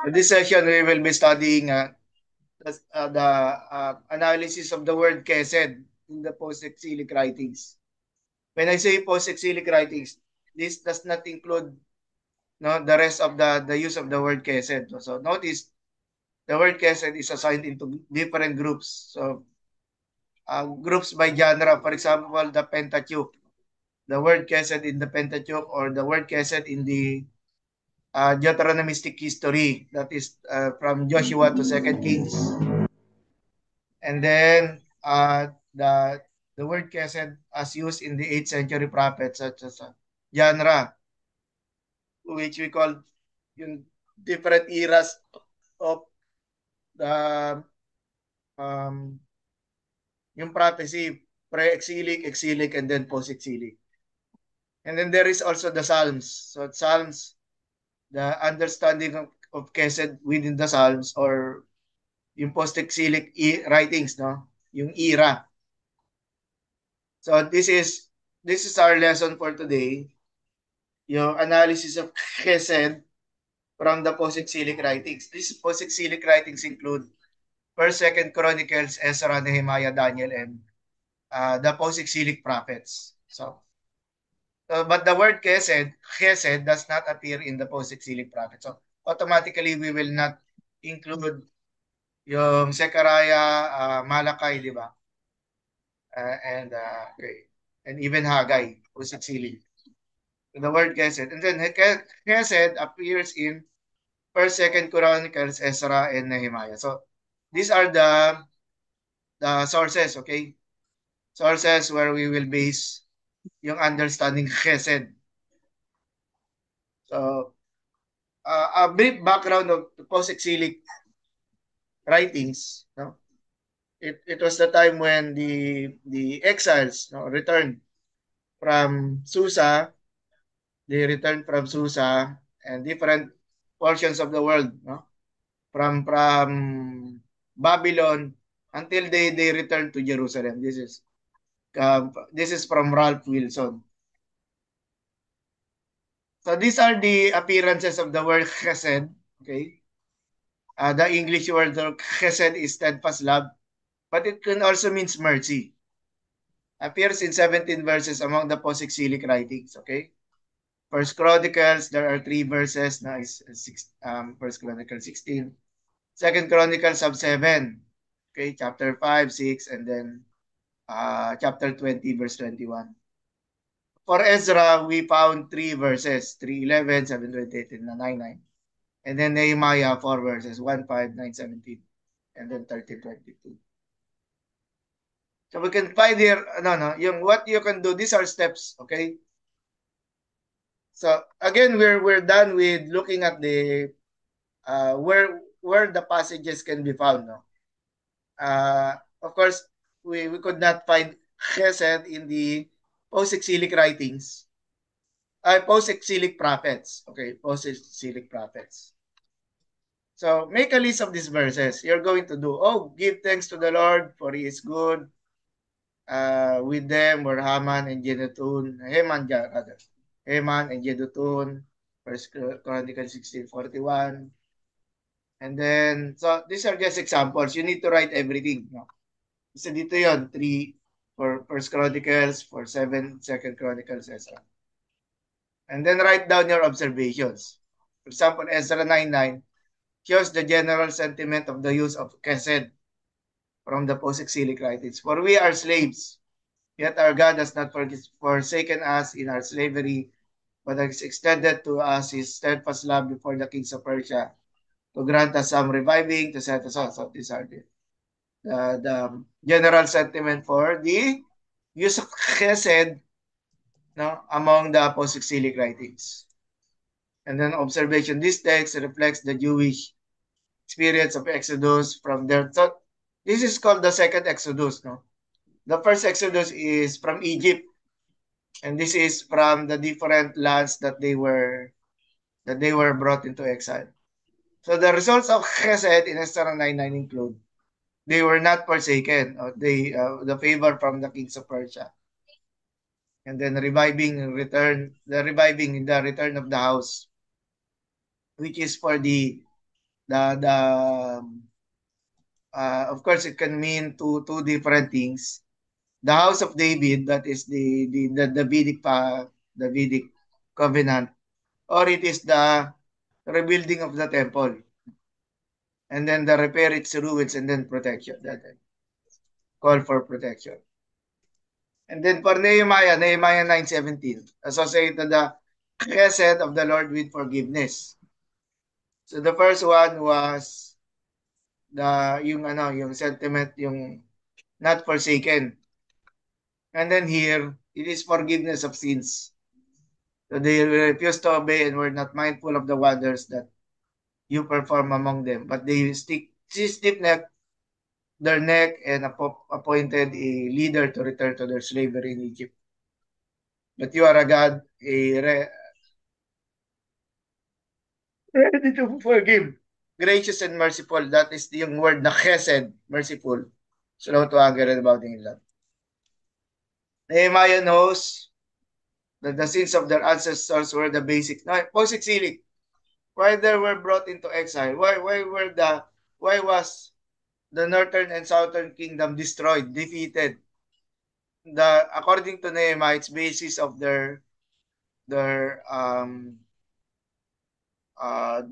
In this session, we will be studying the analysis of the word kesed in the post-exilic writings. When I say post-exilic writings, this does not include the rest of the use of the word kesed. So notice the word kesed is assigned into different groups. So groups by genre, for example, the Pentateuch, the word kesed in the Pentateuch or the word kesed in the Deuteronomistic history, that is from Joshua to Second Kings. And then the word kesed as used in the 8th century prophets such as genre, which we call yung different eras of the um, yung prophecy, pre-exilic, exilic, and then post-exilic. And then there is also the Psalms. So Psalms, the understanding of kesed within the Psalms or yung post-exilic writings, no? Yung era. So this is our lesson for today, yung analysis of Chesed from the post-exilic writings. These post-exilic writings include First, Second Chronicles, Ezra, Nehemiah, Daniel, and the post-exilic prophets. But the word Chesed does not appear in the post-exilic prophets. So automatically, we will not include yung Zechariah, Malachi, di ba? Okay. And even Haggai, post-exilic. The word Chesed. And then Chesed appears in First, Second Chronicles, Ezra, and Nehemiah. So these are the sources, okay? Sources where we will base yung understanding Chesed. So a brief background of the post-exilic writings. No? It was the time when the exiles returned from Susa. They returned from Susa and different portions of the world. No? From Babylon until they return to Jerusalem. This is from Ralph Wilson. So these are the appearances of the word chesed. Okay, the English word chesed is steadfast love, but it can also means mercy. Appears in 17 verses among the post-exilic writings. Okay, First Chronicles, there are 3 verses. Na is First Chronicles 16. Second Chronicles have 7. Okay, chapter 5, 6, and then chapter 20, verse 21. For Ezra, we found 3 verses, 3:11, 7:28, and 9:9. And then Nehemiah, 4 verses, 1, 5, 9, 17, and then 13, 22. So we can find here, yung what you can do, these are steps, okay? So again, we're done with looking at the where the passages can be found, no? Of course, we could not find chesed in the post-exilic writings, post-exilic prophets. Okay, post-exilic prophets. So make a list of these verses. You're going to do, give thanks to the Lord for he is good. With them were Haman and Jeduthun, rather. Haman and Jeduthun, First Chronicles 16:41. And then, so these are just examples. You need to write everything. No? Kasi dito yon 3 for First Chronicles, for 7, Second Chronicles, Ezra. And then write down your observations. For example, Ezra 9:9 shows the general sentiment of the use of kesed from the post-exilic writings. For we are slaves, yet our God has not forsaken us in our slavery, but has extended to us his steadfast love before the kings of Persia to grant us some reviving to set us on. So these are the general sentiment for the use of chesed, no, among the post-exilic writings. And then observation, this text reflects the Jewish experience of Exodus from their thought. This is called the second Exodus, no? The first Exodus is from Egypt, and this is from the different lands that they were brought into exile. So the results of Chesed in Esther 9:9 include they were not forsaken, or the favor from the kings of Persia, and then the reviving in the return of the house, which is for the the of course it can mean two different things. The house of David, that is the Davidic covenant, or it is the rebuilding of the temple, and then the repair its ruins, and then protection. That call for protection. And then for Nehemiah 9:17, associated the chesed of the Lord with forgiveness. So the first one was yung sentiment, yung not forsaken. And then here, it is forgiveness of sins. So they refused to obey and were not mindful of the wonders that you perform among them, but they stiff neck their neck and appointed a leader to return to their slavery in Egypt. But you are a God, ready to forgive, gracious and merciful. That is yung word na chesed, merciful, slow to anger and abounding in love. Nehemiah knows that the sins of their ancestors were the basic. No, post-exilic. Why they were brought into exile? Why was the northern and southern kingdom destroyed, defeated? According to Nehemiah, it's basis of their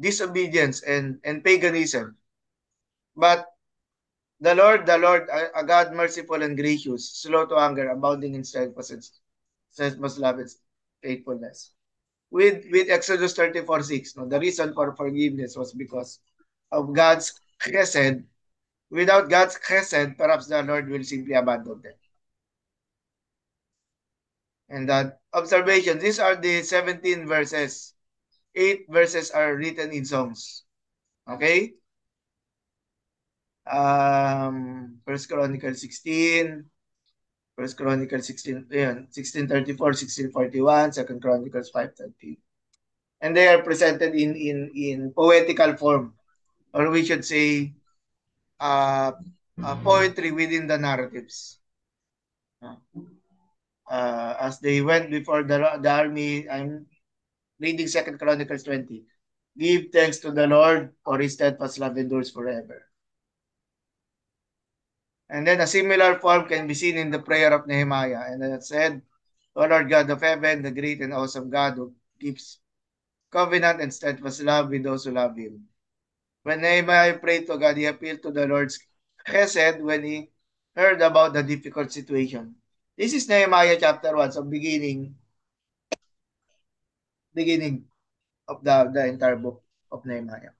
disobedience and paganism. But the Lord, a God merciful and gracious, slow to anger, abounding in steadfast love and faithfulness. With Exodus 34:6, no, the reason for forgiveness was because of God's chesed. Without God's chesed, perhaps the Lord will simply abandon them. And that observation, these are the 17 verses. 8 verses are written in songs. Okay? First Chronicles 16, First Chronicles 16, ayan, 1634, 1641, Second Chronicles 5:13. And they are presented in poetical form, or we should say uh, poetry within the narratives. As they went before the army, I'm reading Second Chronicles 20. Give thanks to the Lord, for his steadfast love endures forever. And then a similar form can be seen in the prayer of Nehemiah. And it said, O Lord God of heaven, the great and awesome God who keeps covenant and steadfast love with those who love him. When Nehemiah prayed to God, he appealed to the Lord's chesed when he heard about the difficult situation. This is Nehemiah chapter 1, so beginning of the entire book of Nehemiah.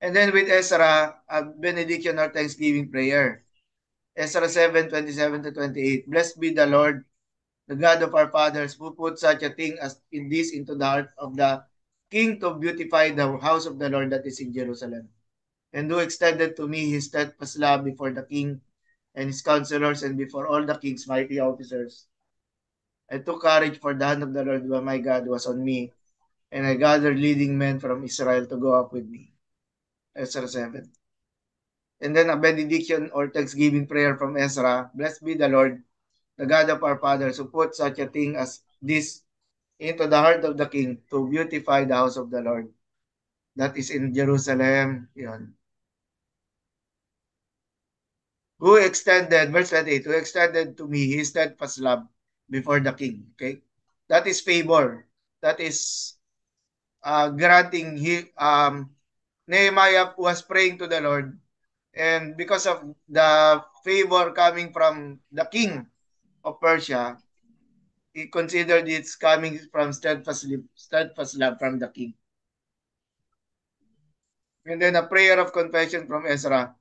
And then with Ezra, a benediction or thanksgiving prayer. Ezra 7:27 to 28. Blessed be the Lord, the God of our fathers, who put such a thing as in this into the heart of the king to beautify the house of the Lord that is in Jerusalem, and who extended to me his steadfast love before the king and his counselors and before all the king's mighty officers. I took courage, for the hand of the Lord my God was on me, and I gathered leading men from Israel to go up with me. Ezra 7. And then a benediction or thanksgiving prayer from Ezra. Blessed be the Lord, the God of our fathers, who put such a thing as this into the heart of the king to beautify the house of the Lord that is in Jerusalem. Yun. Who extended, verse 28, who extended to me his steadfast love before the king. Okay? That is favor. That is granting Nehemiah was praying to the Lord, and because of the favor coming from the king of Persia, he considered it's coming from steadfast love from the king. And then a prayer of confession from Ezra.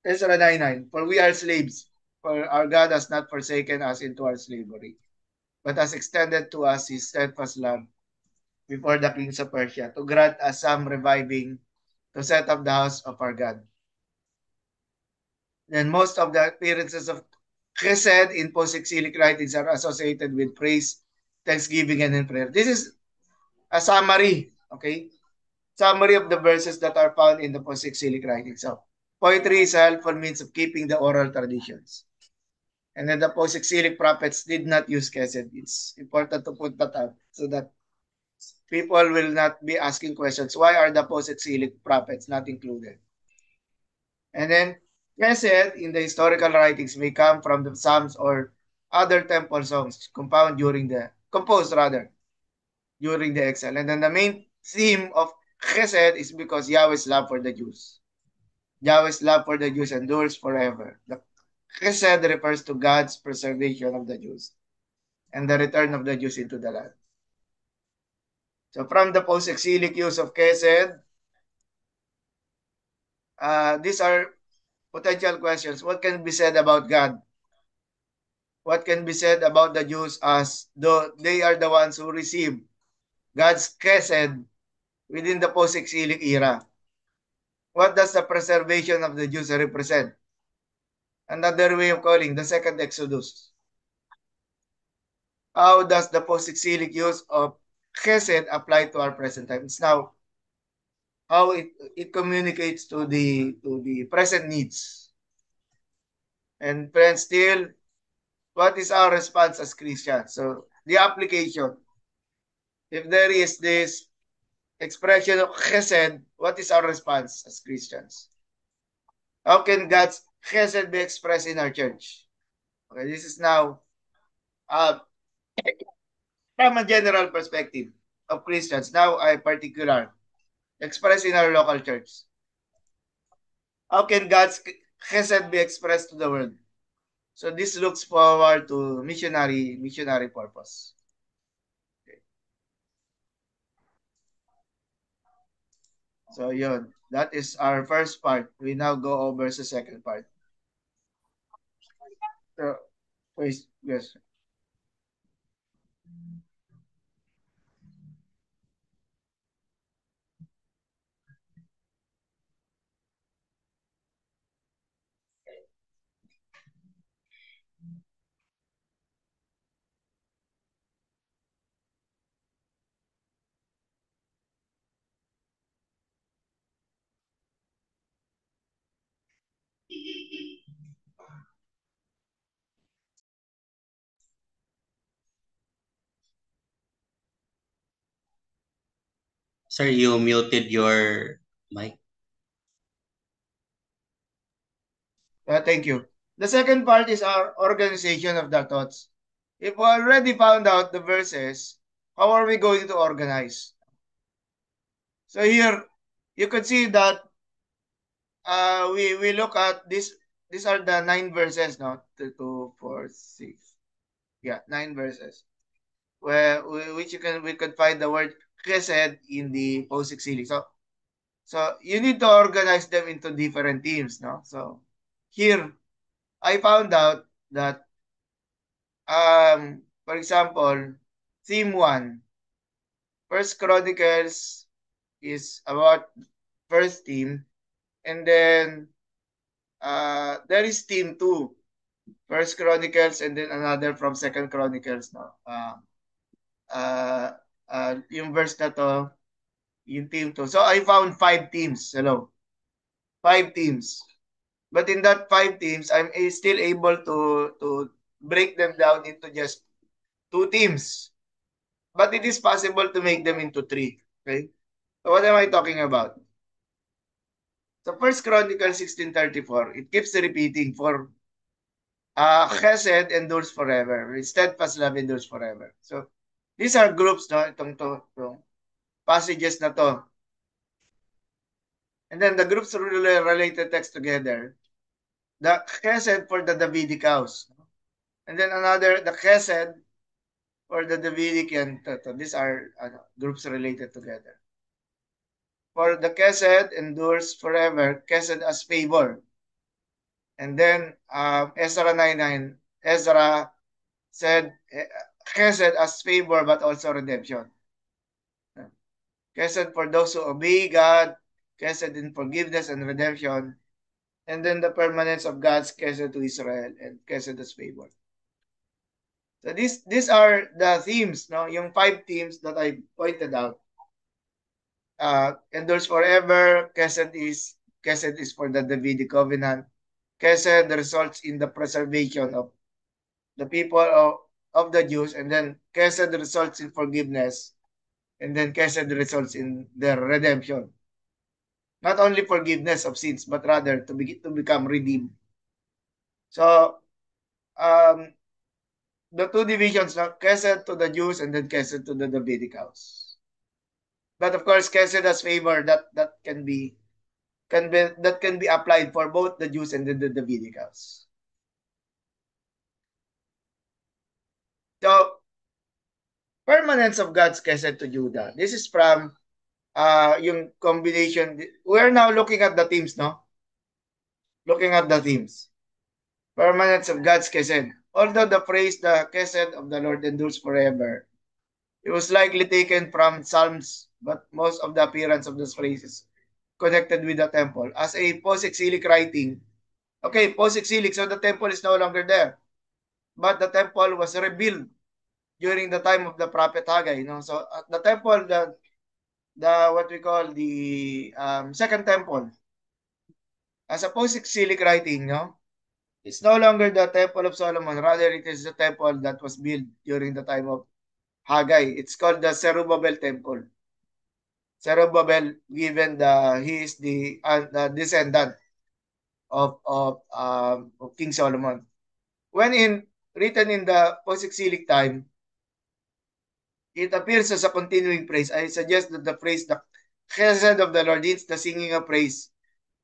Ezra 9:9. For we are slaves, for our God has not forsaken us into our slavery, but has extended to us his steadfast love before the kings of Persia, to grant us some reviving, to set up the house of our God. Then most of the appearances of chesed in post-exilic writings are associated with praise, thanksgiving, and in prayer. This is a summary, okay? Summary of the verses that are found in the post-exilic writings. So, poetry is a helpful means of keeping the oral traditions. And then the post-exilic prophets did not use chesed. It's important to put that out so that people will not be asking questions. Why are the post-exilic prophets not included? And then Chesed in the historical writings may come from the Psalms or other temple songs composed rather during the exile. And then the main theme of Chesed is because Yahweh's love for the Jews. Yahweh's love for the Jews endures forever. The Chesed refers to God's preservation of the Jews and the return of the Jews into the land. So from the post-exilic use of Chesed, these are potential questions. What can be said about God? What can be said about the Jews as though they are the ones who receive God's chesed within the post-exilic era? What does the preservation of the Jews represent? Another way of calling the second Exodus. How does the post-exilic use of chesed apply to our present times? Now, how it communicates to the present needs. And friends, still, what is our response as Christians? So the application, if there is this expression of chesed, what is our response as Christians? How can God's chesed be expressed in our church? Okay, this is now uh, from a general perspective of Christians. Now, I particular expressed in our local church. How can God's chesed be expressed to the world? So this looks forward to missionary purpose. Okay. So yun, that is our first part. We now go over the second part. So, please, yes. Sir, you muted your mic. Thank you. The second part is our organization of the thoughts. If we already found out the verses, how are we going to organize? So here, you could see that we look at this. These are the 9 verses, no? 2, 2, 4, 6. Yeah, 9 verses. Which we could find the word chesed in the post-exilic. So you need to organize them into different teams, no? So here, I found out that for example, theme one, First Chronicles is about first theme, and then there is theme two, First Chronicles, and then another from Second Chronicles. No, uh, yung verse na to, yung theme two. So I found 5 teams. Hello, 5 teams. But in that 5 teams, still able to break them down into just 2 teams. But it is possible to make them into 3. Okay? So what am I talking about? So First Chronicles 16:34, it keeps repeating for chesed endures forever. Steadfast love endures forever. So these are groups, no? Itong passages na to. And then the groups really related text together. The chesed for the Davidic house. And then the chesed for the Davidic and these are groups related together. For the chesed endures forever, chesed as favor. And then Ezra 9:9, Ezra said chesed as favor but also redemption. Chesed for those who obey God, chesed in forgiveness and redemption, and then the permanence of God's chesed to Israel and chesed as favor. So these are the themes, no? Yung 5 themes that I pointed out. Endures forever, chesed is for the Davidic covenant. Chesed results in the preservation of the people of the Jews, and then chesed results in forgiveness, And then Kesed results in their redemption. Not only forgiveness of sins, but rather to become redeemed. So, um, the two divisions, no? Kesed to the Jews and then Kesed to the Davidic house. But of course, Kesed has favor that can be applied for both the Jews and the Davidic house. So, permanence of God's Kesed to Judah. This is from yung combination. We're now looking at the teams, no? Looking at the teams. Permanence of God's Kesed. Although the phrase, the Kesed of the Lord endures forever, it was likely taken from Psalms, but most of the appearance of this phrase is connected with the temple. As a post-exilic writing, okay, post-exilic, so the temple is no longer there. But the temple was rebuilt during the time of the prophet Haggai. No? So the temple, the what we call the second temple, as a post-exilic writing, no? It's no longer the temple of Solomon. Rather, it is the temple that was built during the time of Haggai. It's called the Zerubbabel temple. Zerubbabel, given he is the descendant of King Solomon. When written in the post-exilic time, it appears as a continuing praise. I suggest that the phrase, the chesed of the Lord, is the singing of praise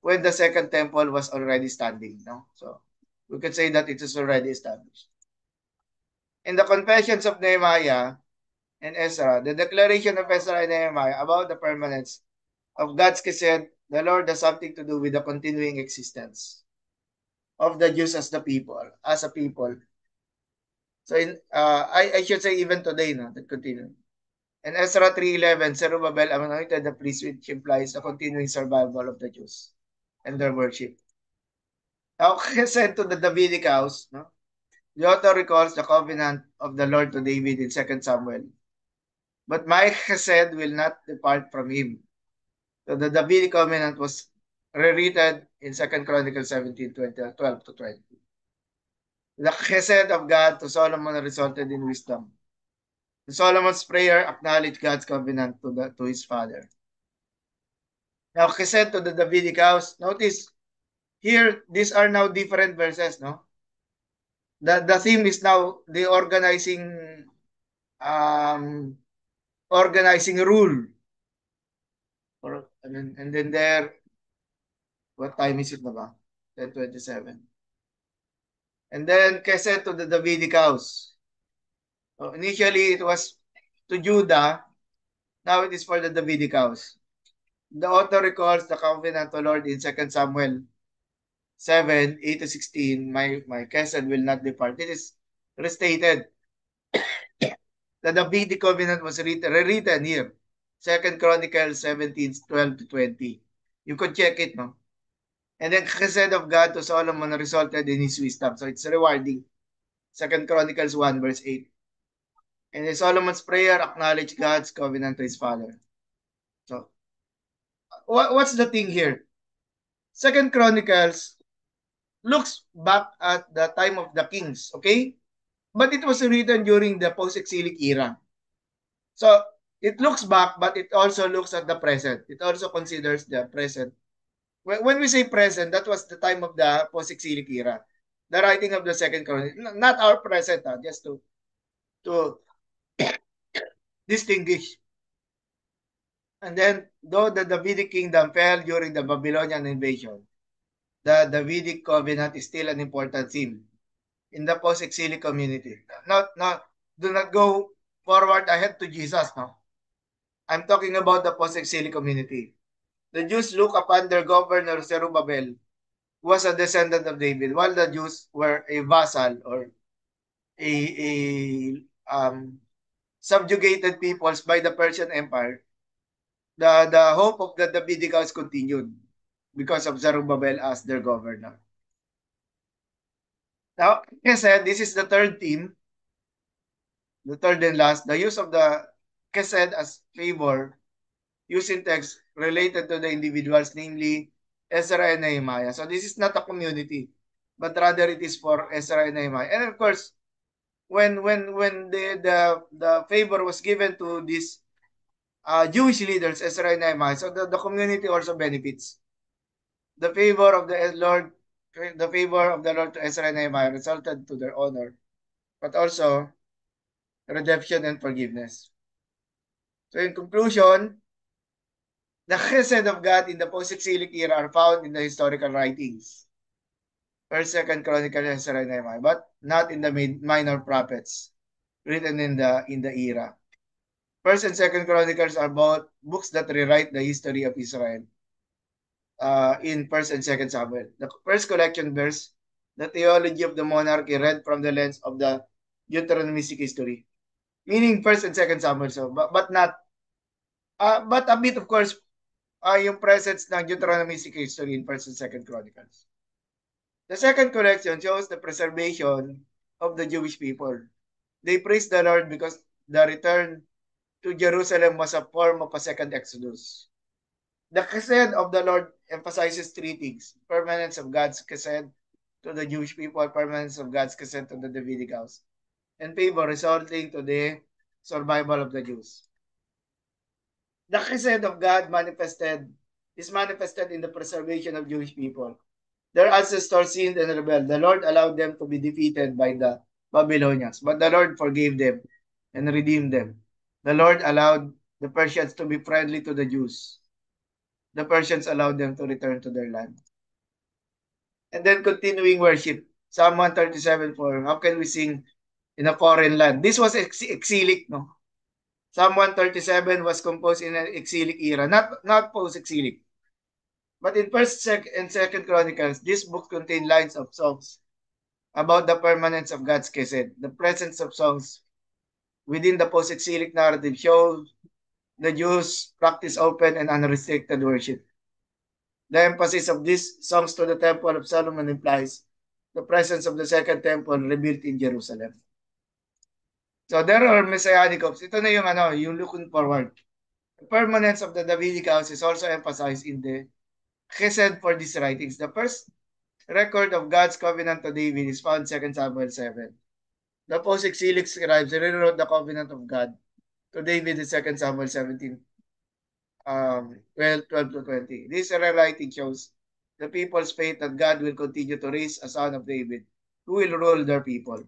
when the second temple was already standing. No? So we could say that it is already established. In the confessions of Nehemiah and Ezra, the declaration of Ezra and Nehemiah about the permanence of God's chesed, the Lord has something to do with the continuing existence of the Jews as the people, as a people. So I should say even today, no, that continue. And Ezra 3:11, Zerubbabel anointed the priest, which implies the continuing survival of the Jews and their worship. Now, sent to the Davidic house, no? The author recalls the covenant of the Lord to David in 2 Samuel. But my chesed will not depart from him. So the Davidic covenant was rewritten in 2 Chronicles 17, 12 to 20. The chesed of God to Solomon resulted in wisdom. Solomon's prayer acknowledged God's covenant to his father. Now, chesed to the Davidic house. Notice here, these are now different verses, no? The theme is now the um organizing rule. And then there, what time is it na ba? 10:27. And then chesed to the Davidic house. So initially, it was to Judah. Now it is for the Davidic house. The author recalls the covenant of the Lord in 2 Samuel 7:8 to 16. My chesed will not depart. It is restated. The Davidic covenant was rewritten here. 2 Chronicles 17:12 to 20. You could check it, no? And then chesed of God to Solomon resulted in his wisdom. So it's rewarding. 2 Chronicles 1 verse 8. And in Solomon's prayer acknowledged God's covenant to his father. So what's the thing here? 2 Chronicles looks back at the time of the kings, okay? But it was written during the post-exilic era. So it looks back, but it also looks at the present. It also considers the present. When we say present, that was the time of the post-exilic era. The writing of the second Chronicles, not our present, just to distinguish. And then, though the Davidic kingdom fell during the Babylonian invasion, the Davidic covenant is still an important theme in the post-exilic community. Do not go forward ahead to Jesus, no? I'm talking about the post-exilic community. The Jews look upon their governor Zerubbabel, who was a descendant of David, while the Jews were a vassal or a subjugated peoples by the Persian Empire. The hope of the Davidic house continued because of Zerubbabel as their governor. Now, like I said, this is the third theme, the third and last, the use of the chesed as favor, using text related to the individuals, namely Ezra and Nehemiah. So this is not a community, but rather it is for Ezra and Nehemiah. And of course, when the favor was given to this Jewish leaders, Ezra and Nehemiah. So the community also benefits. The favor of the Lord to Ezra and Nehemiah resulted to their honor, but also redemption and forgiveness. So in conclusion, the chesed of God in the post-exilic era are found in the historical writings. First, Second Chronicle, Ezra and Nehemiah, but not in the minor prophets written in the era. First and Second Chronicles are both books that rewrite the history of Israel in First and Second Samuel. The first collection bears the theology of the monarchy read from the lens of the Deuteronomistic history, meaning First and Second Samuel. So, but not, but a bit of course, yung presence ng Deuteronomistic history in First and Second Chronicles. The second collection shows the preservation of the Jewish people. They praise the Lord because the return to Jerusalem was a form of a second Exodus. The chesed of the Lord emphasizes three things: permanence of God's chesed to the Jewish people, permanence of God's chesed to the Davidic house, and favor resulting to the survival of the Jews. The chesed of God is manifested in the preservation of Jewish people. Their ancestors sinned and rebelled. The Lord allowed them to be defeated by the Babylonians, but the Lord forgave them and redeemed them. The Lord allowed the Persians to be friendly to the Jews. The Persians allowed them to return to their land. And then continuing worship. Psalm 137:4. How can we sing in a foreign land? This was exilic, no? Psalm 137 was composed in an exilic era, not post-exilic. But in and Second Chronicles, this book contain lines of songs about the permanence of God's chesed. The presence of songs within the post-exilic narrative shows the Jews practice open and unrestricted worship. The emphasis of these songs to the Temple of Solomon implies the presence of the Second Temple rebuilt in Jerusalem. So there are messianic hopes. Ito na yung looking forward. The permanence of the Davidic house is also emphasized in the chesed for these writings. The first record of God's covenant to David is found in 2 Samuel 7. The post-exilic scribes rewrote the covenant of God to David in 2 Samuel 17, 12 to 20. This rewriting shows the people's faith that God will continue to raise a son of David who will rule their people.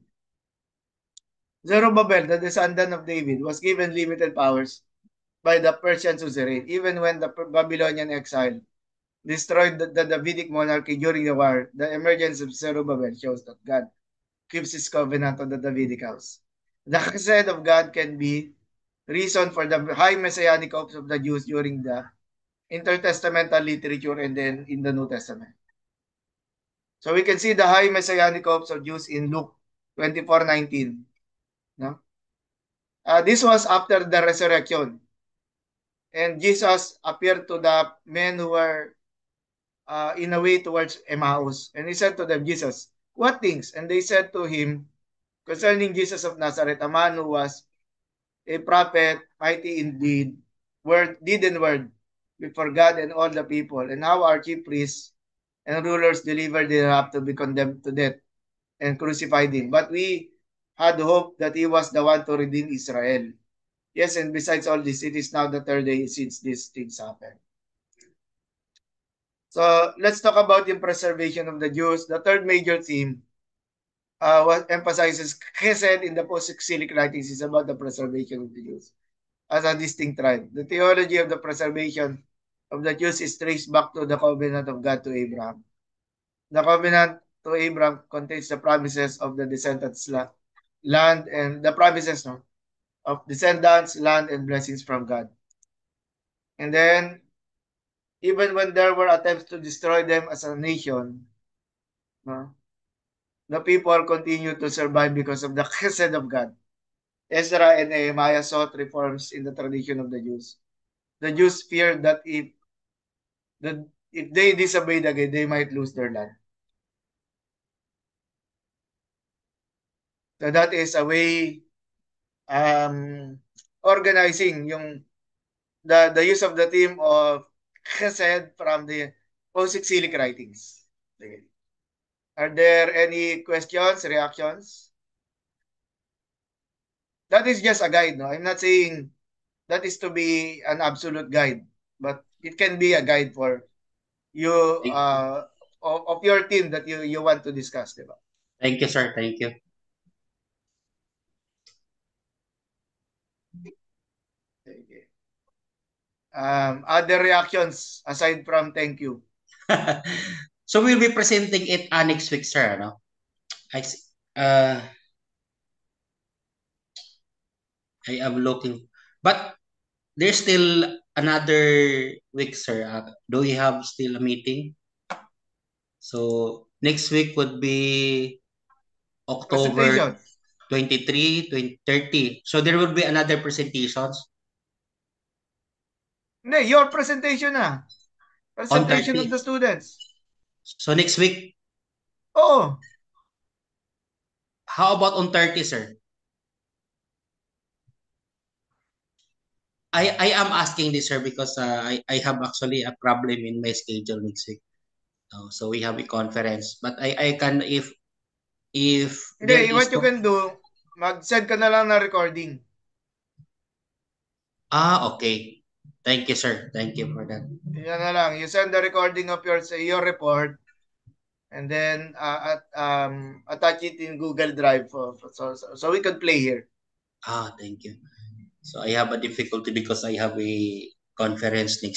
Zerubbabel, the descendant of David, was given limited powers by the Persian suzerain, even when the Babylonian exile destroyed the Davidic monarchy during the war. The emergence of Zerubbabel shows that God keeps his covenant on the Davidic house. The chesed of God can be reason for the high messianic hopes of the Jews during the intertestamental literature and then in the New Testament. So we can see the high messianic hopes of Jews in Luke 24:19. No? This was after the resurrection. And Jesus appeared to the men who were in a way towards Emmaus. And he said to them, Jesus, what things? And they said to him, concerning Jesus of Nazareth, a man who was a prophet, mighty indeed, deed and word, before God and all the people, and how our chief priests and rulers delivered him up to be condemned to death and crucified him. But we had hope that he was the one to redeem Israel. Yes, and besides all this, it is now the third day since these things happened. So let's talk about the preservation of the Jews. The third major theme what emphasizes chesed in the post-exilic writings is about the preservation of the Jews as a distinct tribe. The theology of the preservation of the Jews is traced back to the covenant of God to Abraham. The covenant to Abraham contains the promises of the descendants' land and the promises of descendants, land, and blessings from God. And then, even when there were attempts to destroy them as a nation, the people continued to survive because of the chesed of God. Ezra and Nehemiah sought reforms in the tradition of the Jews. The Jews feared that if they disobeyed again, they might lose their land. So that is a way organizing the use of the theme of chesed from the post-exilic writings. Are there any questions, reactions? That is just a guide, no? I'm not saying that is to be an absolute guide, but it can be a guide for you Thank you. of your team that you want to discuss, di ba? Thank you, sir. Thank you. Okay. Other reactions aside from thank you. So we'll be presenting it next week, sir. No? I, uh, I am looking, but there's still another week, sir. Do we have still a meeting? So next week would be October Presentation. 23, 20, 30. So there will be another presentations Hindi, your presentation na. on Presentation of 30. the students. So next week, Oo. how about on 30, sir? I am asking this, sir, because I have actually a problem in my schedule next week. So we have a conference, but I can if Hindi, there is what you can do, mag-send ka na lang na recording. okay. Thank you, sir. Thank you for that. Yan na lang. You send the recording of your report and then attach it in Google Drive so we can play here. Thank you. So I have a difficulty because I have a conference next